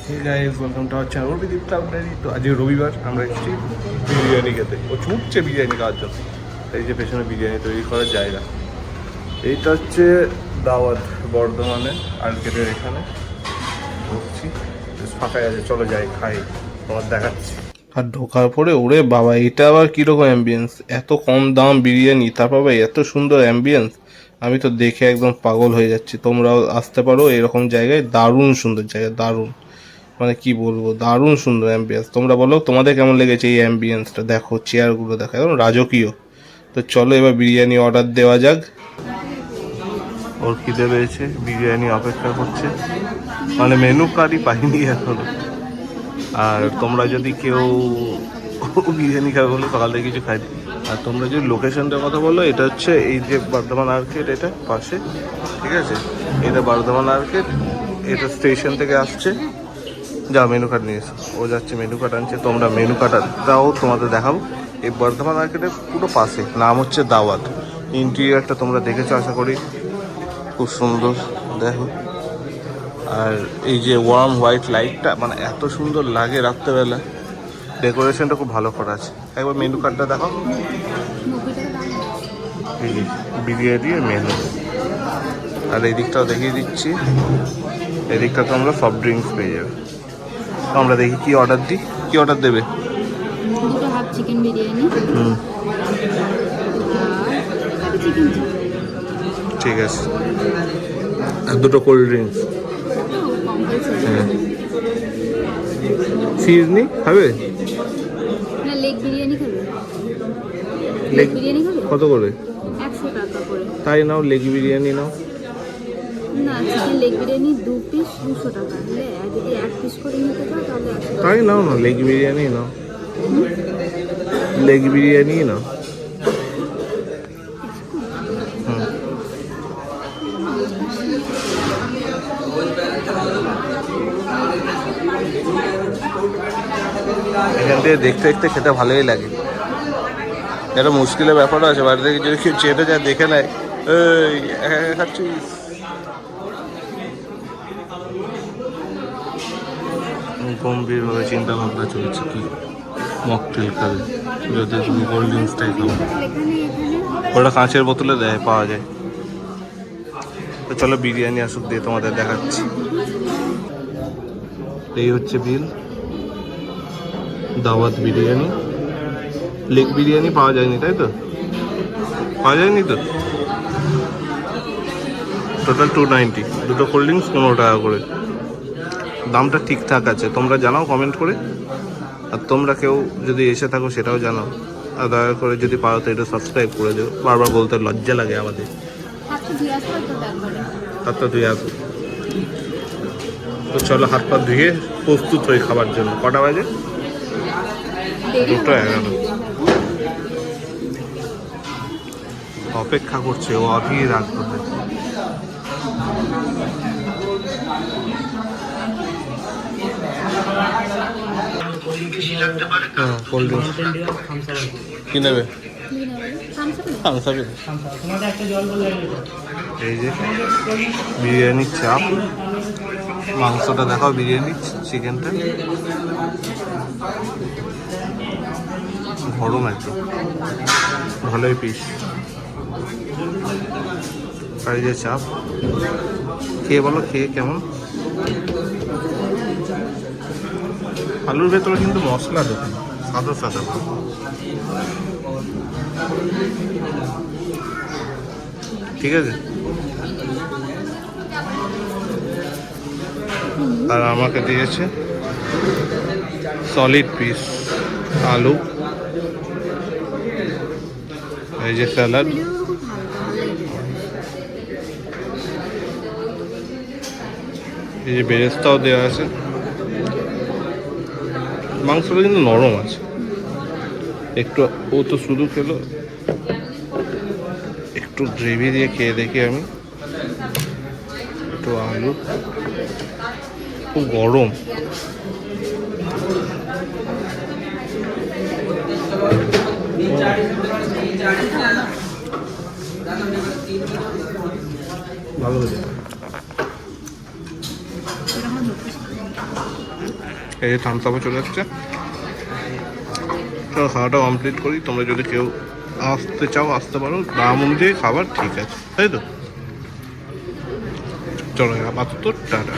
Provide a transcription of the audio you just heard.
Hey guys, welcome to our channel Vidip Cloud Diary. তো আজকে রবিবার আমরা এসেছি বিরিয়ানি খেতে। ও ছুটছে বিরিয়ানি খাওয়ার জন্য। এই যে পেছনে বিরিয়ানি তৈরি করার জায়গা। এইটা হচ্ছে দাওয়াত বর্ধমানে আর্কেটের এখানে ঢুকছি। ফাঁকাই আছে, চলো যাই খাই, তোমার দেখাচ্ছি। আর ঢোকার পরে ওরে বাবা, এটা আবার কীরকম অ্যাম্বিয়েন্স! এত কম দাম বিরিয়ানি, তারপর আবার এত সুন্দর অ্যাম্বিয়েন্স। আমি তো দেখে একদম পাগল হয়ে যাচ্ছি। তোমরাও আসতে পারো এরকম জায়গায়, দারুণ সুন্দর জায়গা, দারুণ, মানে কি বলবো, দারুণ সুন্দর অ্যাম্বিয়েন্স। তোমরা বলো তোমাদের কেমন লেগেছে এই অ্যাম্বিয়েন্সটা। দেখো চেয়ারগুলো দেখো, একদম রাজকীয়। তো চলো এবার বিরিয়ানি অর্ডার দেওয়া যাক। ওর খিদে পেয়েছে, বিরিয়ানি অপেক্ষা করছে, মানে মেনু কার্ডই পাইনি এখনো। আর তোমরা যদি কেউ বিরিয়ানি খাবে বলে সকাল থেকে কিছু খাইনি। আর তোমরা যদি লোকেশনটার কথা বলো, এটা হচ্ছে এই যে বর্ধমান আর্কেড, এটা পাশে, ঠিক আছে? এটা বর্ধমান আর্কেড, এটা স্টেশন থেকে আসছে। যা মেনু কার্ড নিয়ে এসো, ও যাচ্ছে মেনু কার্ড আনছে। তোমরা মেনু কার্ডটাও তোমাদের দেখাবো। এই বর্ধমান মার্কেটের পুরো পাশে, নাম হচ্ছে দাওয়াত। ইন্টেরিয়ারটা তোমরা দেখেছো আশা করি, খুব সুন্দর, দেখো। আর এই যে ওয়ার্ম হোয়াইট লাইটটা, মানে এত সুন্দর লাগে রাত্রেবেলা। ডেকোরেশনটা খুব ভালো করা আছে। একবার মেনু কার্ডটা দেখো, এই যে বিরিয়ানি মেনু। আর এই দিকটাও দেখিয়ে দিচ্ছি, এদিকটা তো আমরা সফট ড্রিঙ্কস পেয়ে যাবে। আমরা দেখি কি অর্ডার দিই। কি অর্ডার দেবে? দুটো হাফ চিকেন বিরিয়ানি আর চিকেন চাপ। ঠিক আছে, আর দুটো কোল্ড ড্রিঙ্কস। হ্যাঁ, সিজনি খাবে? না, লেগ বিরিয়ানি খাবে। লেগ বিরিয়ানি খাবে কত করে? 100 টাকা করে। তাই নাও, লেগ বিরিয়ানি নাও। না, চিকেন লেগ বিরিয়ানি 2 পিস 200 টাকা। হলে যদি 1 পিস করে নিতে চাও তাহলে 100 টাকা। তাই নাও না, লেগ বিরিয়ানি নাও, লেগ বিরিয়ানি নাও। এখান থেকে দেখতে দেখতে খেতে ভালোই লাগে। একটা মুশকিলের ব্যাপারও আছে, বাড়ি থেকে যদি কেউ চেটে যায় দেখে নেয়, এই একা একা খাচ্ছিস। গম্ভীরভাবে চিন্তা ভাবনা চলছে কি মকটেল খাবে, যদি তুমি কোল্ড ড্রিঙ্কসটাই খাবো। ওটা কাঁচের বোতলে দেয়, পাওয়া যায়। তো চলো বিরিয়ানি আসুক, দিয়ে তোমাদের দেখাচ্ছি। এই হচ্ছে বিল। দাওয়াত বিরিয়ানি, লেগ বিরিয়ানি পাওয়া যায়নি, তাই তো? পাওয়া যায়নি তো। টোটাল 290, দুটো কোল্ড ড্রিঙ্কস 15 টাকা করে। দামটা ঠিকঠাক আছে। তোমরা জানাও কমেন্ট করে। আর তোমরা কেউ যদি এসে থাকো সেটাও জানাও। আর দয়া করে যদি পারো তো এটা সাবস্ক্রাইব করে দিও। বারবার বলতে লজ্জা লাগে আমাদের। হাতটা ধুয়ে আসো। তো চলো হাত পা ধুয়ে প্রস্তুত হই খাবার জন্য। কটা বাজে? 2:11। অপেক্ষা করছে, ও অধীর আগ্রহে। হ্যাঁ, কোল্ড ড্রিঙ্কস কি নেবে? এই যে বিরিয়ানির চাপ, মাংসটা দেখাও, বিরিয়ানি চিকেনটা গরম একদম, ভালোই পিস। আর এই যে চাপ, খেয়ে বলো খেয়ে কেমন। আলুর ভেতরে কিন্তু মশলা দেবে, সাদা সাদা। ঠিক আছে। আর আমাকে দিয়েছে সলিড পিস আলু, এই যে স্যালাড, এই যে বেরেস্তাও দেওয়া আছে। মাংসটা কিন্তু নরম আছে একটু। ও তো শুধু খেলো, একটু গ্রেভি দিয়ে খেয়ে দেখি আমি। একটু আলু, খুব গরম। ভালো হয়েছে। এই যে থামস আপও চলে যাচ্ছে। চলো খাওয়াটা কমপ্লিট করি, তোমরা যদি কেউ আসতে চাও আসতে পারো, দাম অনুযায়ী খাবার ঠিক আছে, তাই তো? চলো আপাতত টাটা।